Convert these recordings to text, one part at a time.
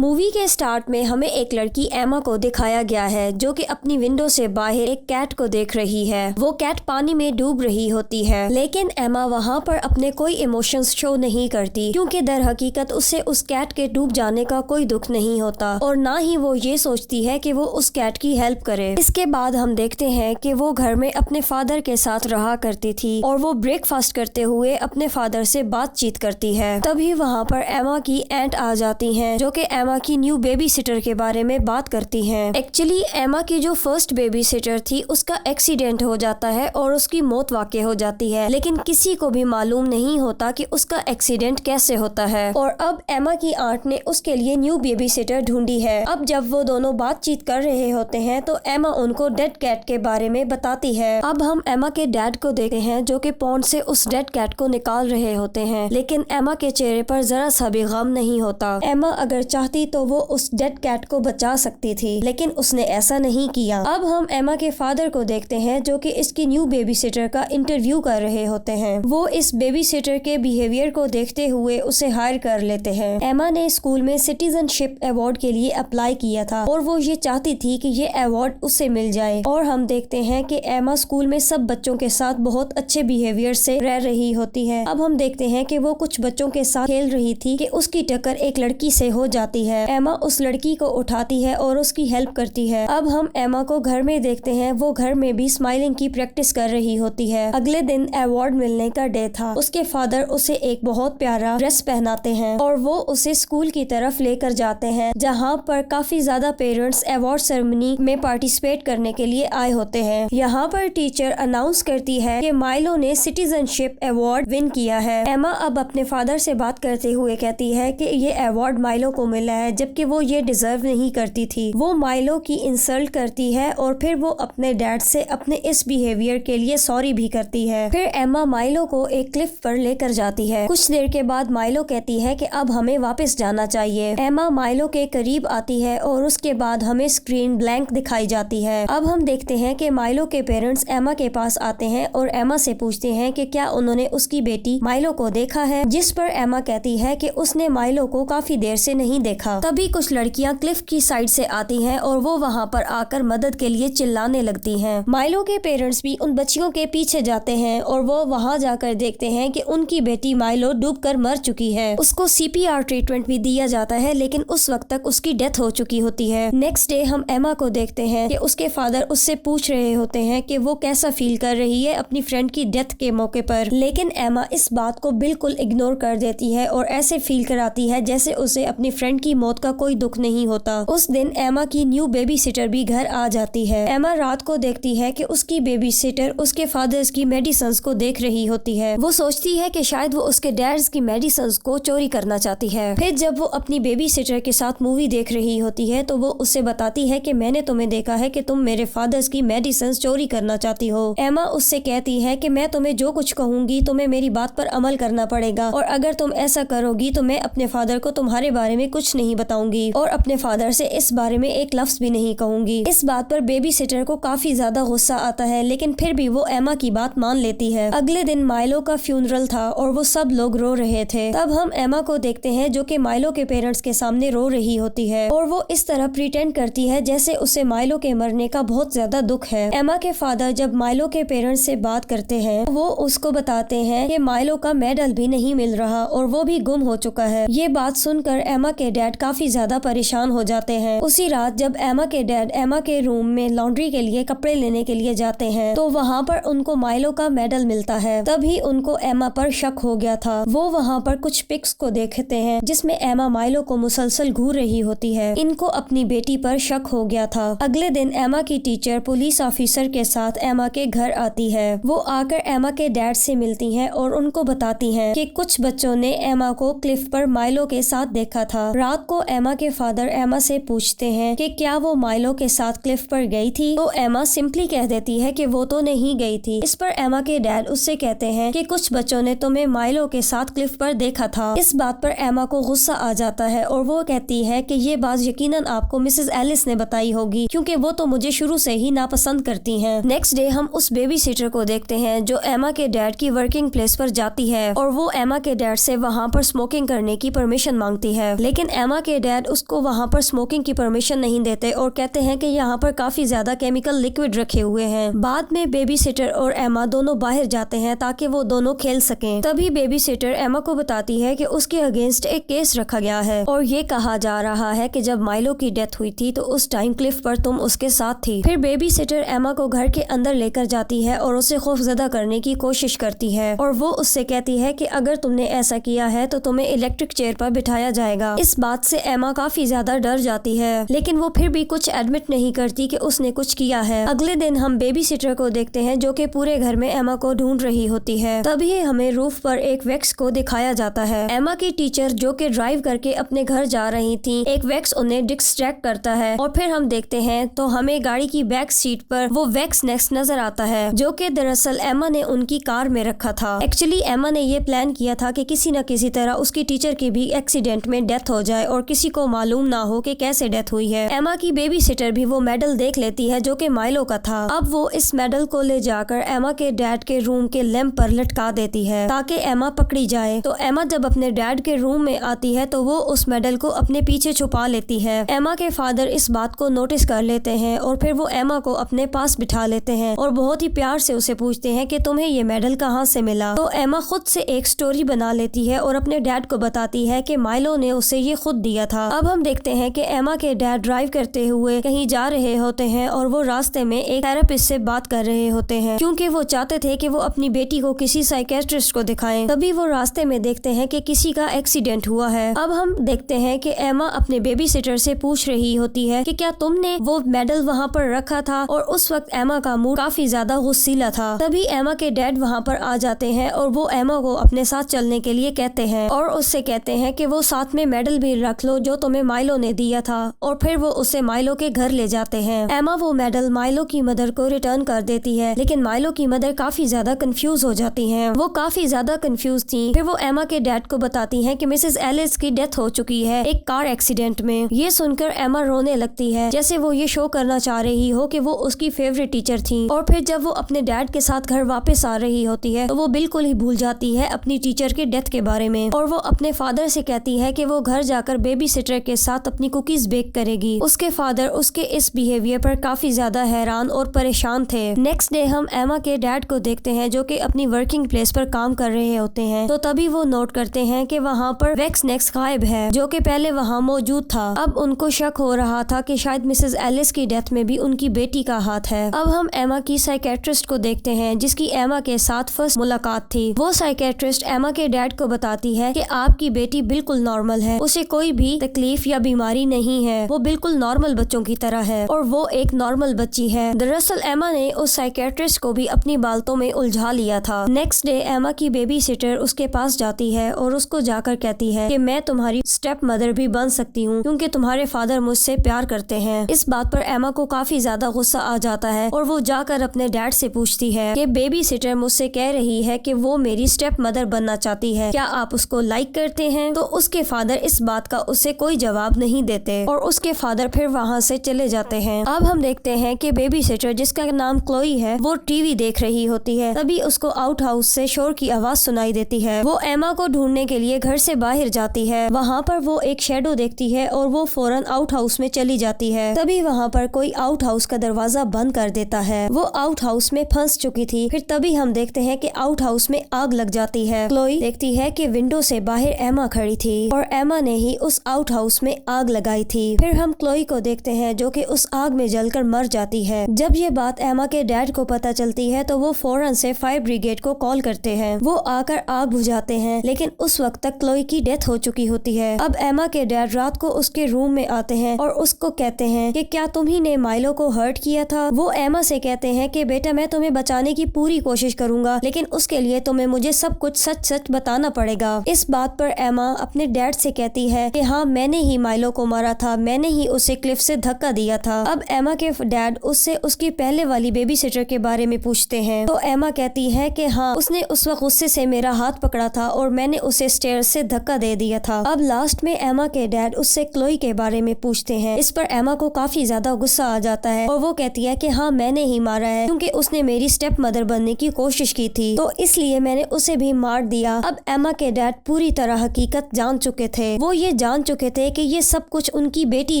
Movie के start में हमें एक लड़की एमा को दिखाया गया है जो कि अपनी विंडो से बाहर एक कैट को देख रही है। वो कैट पानी में डूब रही होती है, लेकिन एमा वहाँ पर अपने कोई इमोशंस शो नहीं करती क्योंकि दर हकीकत उसे उस कैट के डूब जाने का कोई दुख नहीं होता और ना ही वो ये सोचती है कि वो उस कैट की हेल्प करे। इसके बाद हम देखते हैं कि वो घर में अपने फादर के साथ रहा करती थी और वो ब्रेकफास्ट करते हुए अपने फादर से बातचीत करती है। तभी वहाँ पर एमा की एंट आ जाती हैं जो कि एमा की न्यू बेबी सिटर के बारे में बात करती हैं। एक्चुअली एमा की जो फर्स्ट बेबी सिटर थी उसका एक्सीडेंट हो जाता है और उसकी मौत वाक़ई हो जाती है, लेकिन किसी को भी मालूम नहीं होता कि उसका एक्सीडेंट कैसे होता है। और अब एमा की आंट ने उसके लिए न्यू बेबी सिटर ढूंढी है। अब जब वो दोनों बातचीत कर रहे होते हैं तो एमा उनको डेड कैट के बारे में बताती है। अब हम एमा के डैड को देखते हैं जो कि पॉन्ड से उस डेड कैट को निकाल रहे होते हैं, लेकिन एमा के चेहरे पर जरा सा भी गम नहीं होता। एमा अगर चाहती तो वो उस डेड कैट को बचा सकती थी, लेकिन उसने ऐसा नहीं किया। अब हम एमा के फादर को देखते हैं जो कि इसकी न्यू बेबी सिटर का इंटरव्यू कर रहे होते हैं। वो इस बेबी सिटर के बिहेवियर को देखते हुए उसे हायर कर लेते हैं। एमा ने स्कूल में सिटीजनशिप अवार्ड के लिए अप्लाई किया था और वो ये चाहती थी कि ये अवार्ड उसे मिल जाए। और हम देखते हैं कि एमा स्कूल में सब बच्चों के साथ बहुत अच्छे बिहेवियर से रह रही होती है। अब हम देखते हैं कि वो कुछ बच्चों के साथ खेल रही थी कि उसकी टक्कर एक लड़की से हो जाती है। एमा उस लड़की को उठाती है और उसकी हेल्प करती है। अब हम एमा को घर में देखते हैं। वो घर में भी स्माइलिंग की प्रैक्टिस कर रही होती है। अगले दिन अवार्ड मिलने का डे था। उसके फादर उसे एक बहुत प्यारा ड्रेस पहनाते हैं और वो उसे स्कूल की तरफ लेकर जाते हैं, जहाँ पर काफी ज्यादा पेरेंट्स अवार्ड सेरेमनी में पार्टिसिपेट करने के लिए आए होते हैं। यहाँ पर टीचर अनाउंस करती है कि माइलो ने सिटीजनशिप अवार्ड विन किया है। एमा अब अपने फादर से बात करते हुए कहती है कि ये अवार्ड माइलो को मिला है, जबकि वो ये डिजर्व नहीं करती थी। वो माइलो की इंसल्ट करती है और फिर वो अपने डैड से अपने इस बिहेवियर के लिए सॉरी भी करती है। फिर एमा माइलो को एक क्लिफ पर लेकर जाती है। कुछ देर के बाद माइलो कहती है कि अब हमें वापस जाना चाहिए। एमा माइलो के करीब आती है और उसके बाद हमें स्क्रीन ब्लैंक दिखाई जाती है। अब हम देखते हैं कि माइलो के पेरेंट्स एमा के पास आते हैं और एमा से पूछते हैं कि क्या उन्होंने उसकी बेटी माइलो को देखा है, जिस पर एमा कहती है कि उसने माइलो को काफी देर से नहीं देखा। तभी कुछ लड़कियां क्लिफ की साइड से आती हैं और वो वहाँ पर आकर मदद के लिए चिल्लाने लगती हैं। माइलो के पेरेंट्स भी उन बच्चियों के पीछे जाते हैं और वो वहाँ जाकर देखते हैं कि उनकी बेटी माइलो डूबकर मर चुकी है। उसको CPR ट्रीटमेंट भी दिया जाता है, लेकिन उस वक्त तक उसकी डेथ हो चुकी होती है। नेक्स्ट डे हम एमा को देखते हैं कि उसके फादर उससे पूछ रहे होते हैं कि वो कैसा फील कर रही है अपनी फ्रेंड की डेथ के मौके पर, लेकिन एमा इस बात को बिल्कुल इग्नोर कर देती है और ऐसे फील कराती है जैसे उसे अपनी फ्रेंड की मौत का कोई दुख नहीं होता। उस दिन एमा की न्यू बेबी सिटर भी घर आ जाती है। एमा रात को देखती है कि उसकी बेबी सिटर उसके फादर्स की मेडिसिन्स को देख रही होती है। वो सोचती है कि शायद वो उसके डैड्स की मेडिसिन्स को चोरी करना चाहती है। फिर जब वो अपनी बेबी सिटर के साथ मूवी देख रही होती है तो वो उससे बताती है कि मैंने तुम्हें देखा है कि तुम मेरे फादर्स की मेडिसिन्स चोरी करना चाहती हो। एमा उससे कहती है कि मैं तुम्हें जो कुछ कहूंगी तुम्हें मेरी बात पर अमल करना पड़ेगा, और अगर तुम ऐसा करोगी तो मैं अपने फादर को तुम्हारे बारे में कुछ नहीं बताऊंगी और अपने फादर से इस बारे में एक लफ्ज भी नहीं कहूंगी। इस बात पर बेबी सिटर को काफी ज्यादा गुस्सा आता है, लेकिन फिर भी वो एमा की बात मान लेती है। अगले दिन माइलो का फ्यूनरल था और वो सब लोग रो रहे थे। तब हम एमा को देखते हैं जो कि माइलो के पेरेंट्स के सामने रो रही होती है और वो इस तरह प्रिटेंड करती है जैसे उसे माइलो के मरने का बहुत ज्यादा दुख है। एमा के फादर जब माइलो के पेरेंट्स से बात करते हैं वो उसको बताते हैं कि माइलो का मेडल भी नहीं मिल रहा और वो भी गुम हो चुका है। ये बात सुनकर एमा के डैड काफी ज्यादा परेशान हो जाते हैं। उसी रात जब एमा के डैड एमा के रूम में लॉन्ड्री के लिए कपड़े लेने के लिए जाते हैं तो वहाँ पर उनको माइलो का मेडल मिलता है। तभी उनको एमा पर शक हो गया था। वो वहाँ पर कुछ पिक्स को देखते हैं जिसमें एमा माइलो को मुसलसल घूर रही होती है। इनको अपनी बेटी पर शक हो गया था। अगले दिन एमा की टीचर पुलिस ऑफिसर के साथ एमा के घर आती है। वो आकर एमा के डैड से मिलती हैं और उनको बताती हैं कि कुछ बच्चों ने एमा को क्लिफ पर माइलो के साथ देखा था। रात को एमा के फादर एमा से पूछते हैं कि क्या वो माइलो के साथ क्लिफ पर गई थी, तो एमा सिंपली कह देती है कि वो तो नहीं गई थी। इस पर एमा के डैड उससे कहते हैं कि कुछ बच्चों ने तुम्हें माइलो के साथ क्लिफ पर देखा था। इस बात पर एमा को गुस्सा आ जाता है और वो कहती है कि ये बात यकीनन आपको मिसेस एलिस ने बताई होगी, क्योंकि वो तो मुझे शुरू से ही नापसंद करती हैं। नेक्स्ट डे हम उस बेबी सिटर को देखते हैं जो एमा के डैड की वर्किंग प्लेस पर जाती है और वो एमा के डैड से वहाँ पर स्मोकिंग करने की परमिशन मांगती है, लेकिन एमा के डैड उसको वहाँ पर स्मोकिंग की परमिशन नहीं देते और कहते हैं कि यहाँ पर काफी ज्यादा केमिकल लिक्विड रखे हुए हैं। बाद में बेबी सिटर और एमा दोनों बाहर जाते हैं ताकि वो दोनों खेल सकें। तभी बेबी सिटर एमा को बताती है कि उसके अगेंस्ट एक केस रखा गया है और ये कहा जा रहा है कि जब माइलो की डेथ हुई थी तो उस टाइम क्लिफ पर तुम उसके साथ थी। फिर बेबी सिटर एमा को घर के अंदर लेकर जाती है और उसे खौफजदा करने की कोशिश करती है और वो उससे कहती है कि अगर तुमने ऐसा किया है तो तुम्हें इलेक्ट्रिक चेयर पर बिठाया जाएगा। इस बात से एमा काफी ज्यादा डर जाती है, लेकिन वो फिर भी कुछ एडमिट नहीं करती कि उसने कुछ किया है। अगले दिन हम बेबी सिटर को देखते हैं जो कि पूरे घर में एमा को ढूंढ रही होती है। तभी हमें रूफ पर एक वैक्स को दिखाया जाता है। एमा की टीचर जो कि ड्राइव करके अपने घर जा रही थी, एक वैक्स उन्हें डिस्ट्रैक्ट करता है और फिर हम देखते हैं तो हमें गाड़ी की बैक सीट पर वो वैक्स नेक्स्ट नजर आता है जो कि दरअसल एमा ने उनकी कार में रखा था। एक्चुअली एमा ने ये प्लान किया था कि किसी न किसी तरह उसकी टीचर की भी एक्सीडेंट में डेथ हो जाए और किसी को मालूम ना हो कि कैसे डेथ हुई है। एमा की बेबी सिटर भी वो मेडल देख लेती है जो कि माइलो का था। अब वो इस मेडल को ले जाकर एमा के डैड के रूम के लैंप पर लटका देती है ताकि एमा पकड़ी जाए। तो एमा जब अपने डैड के रूम में आती है तो वो उस मेडल को अपने पीछे छुपा लेती है। एमा के फादर इस बात को नोटिस कर लेते हैं और फिर वो एमा को अपने पास बिठा लेते हैं और बहुत ही प्यार से उसे पूछते हैं कि तुम्हें ये मेडल कहाँ से मिला। तो एमा खुद से एक स्टोरी बना लेती है और अपने डैड को बताती है कि माइलो ने उसे ये खुद दिया था। अब हम देखते हैं कि एमा के डैड ड्राइव करते हुए कहीं जा रहे होते हैं और वो रास्ते में एक थेरेपिस्ट से बात कर रहे होते हैं क्योंकि वो चाहते थे कि वो अपनी बेटी को किसी साइकेट्रिस्ट को दिखाएं। तभी वो रास्ते में देखते हैं कि किसी का एक्सीडेंट हुआ है। अब हम देखते हैं कि एमा अपने बेबी सिटर से पूछ रही होती है कि क्या तुमने वो मेडल वहाँ पर रखा था, और उस वक्त एमा का मूड काफी ज्यादा गुस्सीला था। तभी एमा के डैड वहाँ पर आ जाते हैं और वो एमा को अपने साथ चलने के लिए कहते हैं और उससे कहते हैं कि वो साथ में मेडल भी रख लो जो तुम्हें माइलो ने दिया था, और फिर वो उसे माइलो के घर ले जाते हैं। एमा वो मेडल माइलो की मदर को रिटर्न कर देती है, लेकिन माइलो की मदर काफी ज्यादा कंफ्यूज हो जाती हैं। वो काफी ज्यादा कंफ्यूज थी। फिर वो एमा के डैड को बताती हैं कि मिसेस एलिस की डेथ हो चुकी है एक कार एक्सीडेंट में। ये सुनकर एमा रोने लगती है जैसे वो ये शो करना चाह रही हो कि वो उसकी फेवरेट टीचर थी। और फिर जब वो अपने डैड के साथ घर वापस आ रही होती है तो वो बिल्कुल ही भूल जाती है अपनी टीचर के डेथ के बारे में, और वो अपने फादर से कहती है कि वो घर जाकर बेबी सिटर के साथ अपनी कुकीज बेक करेगी। उसके फादर उसके इस बिहेवियर पर काफी ज्यादा हैरान और परेशान थे। नेक्स्ट डे हम एमा के डैड को देखते हैं जो कि अपनी वर्किंग प्लेस पर काम कर रहे होते हैं। तो तभी वो नोट करते हैं कि वहाँ पर वैक्स नेक्स्ट गायब है जो कि पहले वहाँ मौजूद था। अब उनको शक हो रहा था कि शायद मिसेस एलिस की डेथ में भी उनकी बेटी का हाथ है। अब हम एमा की साइकेट्रिस्ट को देखते हैं जिसकी एमा के साथ फर्स्ट मुलाकात थी। वो साइकेट्रिस्ट एमा के डैड को बताती है कि आपकी बेटी बिल्कुल नॉर्मल है, उसे कोई भी तकलीफ या बीमारी नहीं है, वो बिल्कुल नॉर्मल बच्चों की तरह है और वो एक नॉर्मल बच्ची है। दरअसल एमा ने उस साइकेट्रिस्ट को भी अपनी बातों में उलझा लिया था। नेक्स्ट डे एमा की बेबी सिटर उसके पास जाती है और उसको जाकर कहती है कि मैं तुम्हारी स्टेप मदर भी बन सकती हूँ क्योंकि तुम्हारे फादर मुझसे प्यार करते हैं। इस बात पर एमा को काफी ज्यादा गुस्सा आ जाता है और वो जाकर अपने डैड से पूछती है कि बेबी सिटर मुझसे कह रही है कि वो मेरी स्टेप मदर बनना चाहती है, क्या आप उसको लाइक करते हैं? तो उसके फादर इस बात का उससे कोई जवाब नहीं देते और उसके फादर फिर वहाँ से चले जाते हैं। अब हम देखते हैं कि बेबी सिटर जिसका नाम क्लोई है वो टीवी देख रही होती है। तभी उसको आउट हाउस से शोर की आवाज सुनाई देती है। वो एमा को ढूंढने के लिए घर से बाहर जाती है। वहाँ पर वो एक शेडो देखती है और वो फौरन आउट हाउस में चली जाती है। तभी वहाँ पर कोई आउट हाउस का दरवाजा बंद कर देता है। वो आउट हाउस में फंस चुकी थी। फिर तभी हम देखते हैं कि आउट हाउस में आग लग जाती है। क्लोई देखती है कि विंडो से बाहर एमा खड़ी थी और एमा ने ही उस आउट हाउस में आग लगाई थी। फिर हम क्लोई को देखते हैं जो कि उस आग में जलकर मर जाती है। जब ये बात एमा के डैड को पता चलती है तो वो फौरन से फायर ब्रिगेड को कॉल करते हैं। वो आकर आग बुझाते हैं, लेकिन उस वक्त तक क्लोई की डेथ हो चुकी होती है। अब एमा के डैड रात को उसके रूम में आते हैं और उसको कहते हैं कि क्या तुम ही ने माइलो को हर्ट किया था? वो एमा से कहते हैं कि बेटा मैं तुम्हें बचाने की पूरी कोशिश करूंगा, लेकिन उसके लिए तुम्हें मुझे सब कुछ सच सच बताना पड़ेगा। इस बात पर एमा अपने डैड से कहती है कि हाँ मैंने ही माइलो को मारा था, मैंने ही उसे क्लिफ से धक्का दिया था। अब एमा के डैड उससे उसकी पहले वाली बेबी सिटर के बारे में पूछते हैं तो एमा कहती है कि हाँ उसने उस वक्त गुस्से से मेरा हाथ पकड़ा था और मैंने उसे स्टेयर से धक्का दे दिया था। अब लास्ट में एमा के डैड उससे क्लोई के बारे में पूछते हैं। इस पर एमा को काफी ज्यादा गुस्सा आ जाता है और वो कहती है कि हाँ मैंने ही मारा है क्योंकि उसने मेरी स्टेप मदर बनने की कोशिश की थी, तो इसलिए मैंने उसे भी मार दिया। अब एमा के डैड पूरी तरह हकीकत जान चुके थे। वो ये ये जान चुके थे कि ये सब कुछ उनकी बेटी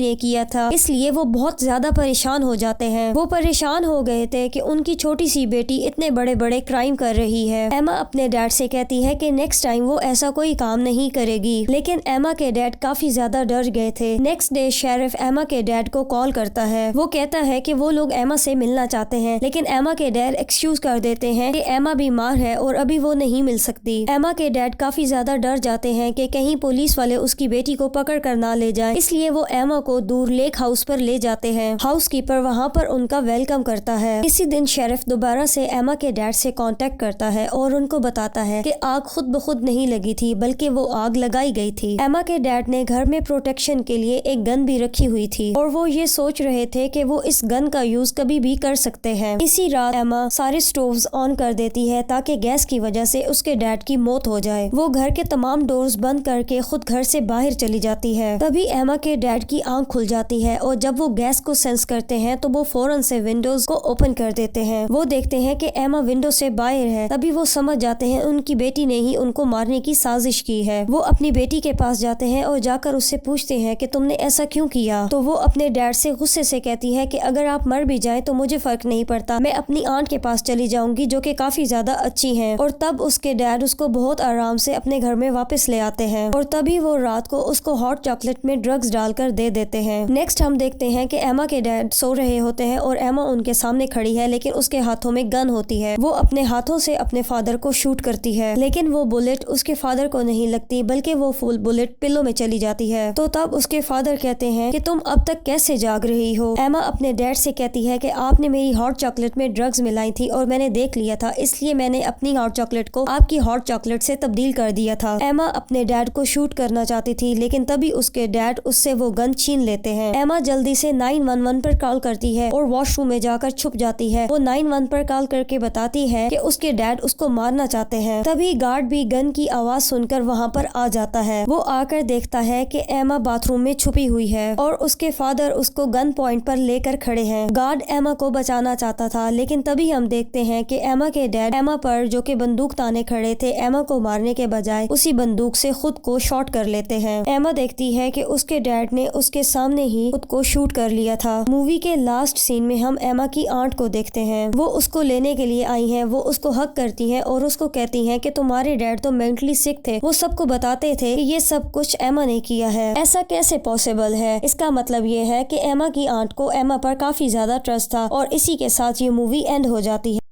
ने किया था, इसलिए वो बहुत ज्यादा परेशान हो जाते हैं। वो परेशान हो गए थे कि उनकी छोटी सी बेटी इतने बड़े बड़े क्राइम कर रही है। एमा अपने डैड से कहती है कि नेक्स्ट टाइम वो ऐसा कोई काम नहीं करेगी, लेकिन एमा के डैड काफी ज्यादा डर गए थे। नेक्स्ट डे शेरिफ एमा के डैड को कॉल करता है। वो कहता है कि वो लोग एमा से मिलना चाहते हैं, लेकिन एमा के डैड एक्सक्यूज कर देते हैं कि एमा बीमार है और अभी वो नहीं मिल सकती। एमा के डैड काफी ज्यादा डर जाते हैं कि कहीं पुलिस वाले उसकी बेटी को पकड़ कर ना ले जाएं, इसलिए वो एमा को दूर लेक हाउस पर ले जाते हैं। हाउसकीपर वहाँ पर उनका वेलकम करता है। इसी दिन शेरिफ दोबारा से एमा के डैड से कांटेक्ट करता है और उनको बताता है कि आग खुद ब खुद नहीं लगी थी, बल्कि वो आग लगाई गई थी। एमा के डैड ने घर में प्रोटेक्शन के लिए एक गन भी रखी हुई थी और वो ये सोच रहे थे कि वो इस गन का यूज कभी भी कर सकते हैं। इसी रात एमा सारे स्टोव्स ऑन कर देती है ताकि गैस की वजह से उसके डैड की मौत हो जाए। वो घर के तमाम डोर्स बंद करके खुद घर से बाहर चली जाती है। तभी एमा के डैड की आंख खुल जाती है और जब वो गैस को सेंस करते हैं तो वो फौरन से विंडोज को ओपन कर देते हैं। वो देखते हैं कि एमा विंडो से बाहर है। तभी वो समझ जाते हैं उनकी बेटी ने ही उनको मारने की साजिश की है। वो अपनी बेटी के पास जाते हैं और जाकर उससे पूछते हैं कि तुमने ऐसा क्यों किया। तो वो अपने डैड से गुस्से से कहती है कि अगर आप मर भी जाएं तो मुझे फर्क नहीं पड़ता, मैं अपनी आंट के पास चली जाऊंगी जो कि काफी ज्यादा अच्छी है। और तब उसके डैड उसको बहुत आराम से अपने घर में वापस ले आते हैं और तभी वो रात को उसको हॉट चॉकलेट में ड्रग्स डालकर दे देते हैं। नेक्स्ट हम देखते हैं कि एमा के डैड सो रहे होते हैं और एमा उनके सामने खड़ी है, लेकिन उसके हाथों में गन होती है। वो अपने हाथों से अपने फादर को शूट करती है, लेकिन वो बुलेट उसके फादर को नहीं लगती, बल्कि वो फुल बुलेट पिलो में चली जाती है। तो तब उसके फादर कहते हैं कि तुम अब तक कैसे जाग रही हो। एमा अपने डैड से कहती है कि आपने मेरी हॉट चॉकलेट में ड्रग्स मिलाई थी और मैंने देख लिया था, इसलिए मैंने अपनी हॉट चॉकलेट को आपकी हॉट चॉकलेट से तब्दील कर दिया था। एमा अपने डैड को शूट करना चाहती थी, लेकिन तभी उसके डैड उससे वो गन छीन लेते हैं। एमा जल्दी से 911 पर कॉल करती है और वॉशरूम में जाकर छुप जाती है। वो 911 पर कॉल करके बताती है कि उसके डैड उसको मारना चाहते हैं। तभी गार्ड भी गन की आवाज सुनकर वहाँ पर आ जाता है। वो आकर देखता है कि एमा बाथरूम में छुपी हुई है और उसके फादर उसको गन पॉइंट पर लेकर खड़े हैं। गार्ड एमा को बचाना चाहता था, लेकिन तभी हम देखते हैं कि एमा के डैड एमा पर जो कि बंदूक ताने खड़े थे, एमा को मारने के बजाय उसी बंदूक से खुद को शॉट कर लेते हैं। एमा देखती है कि उसके डैड ने उसके सामने ही खुद को शूट कर लिया था। मूवी के लास्ट सीन में हम एमा की आंट को देखते हैं। वो उसको लेने के लिए आई हैं। वो उसको हक करती हैं और उसको कहती हैं कि तुम्हारे डैड तो मेंटली सिक थे। वो सबको बताते थे कि ये सब कुछ एमा ने किया है। ऐसा कैसे पॉसिबल है? इसका मतलब ये है कि एमा की आंट को एमा पर काफी ज्यादा ट्रस्ट था और इसी के साथ ये मूवी एंड हो जाती है।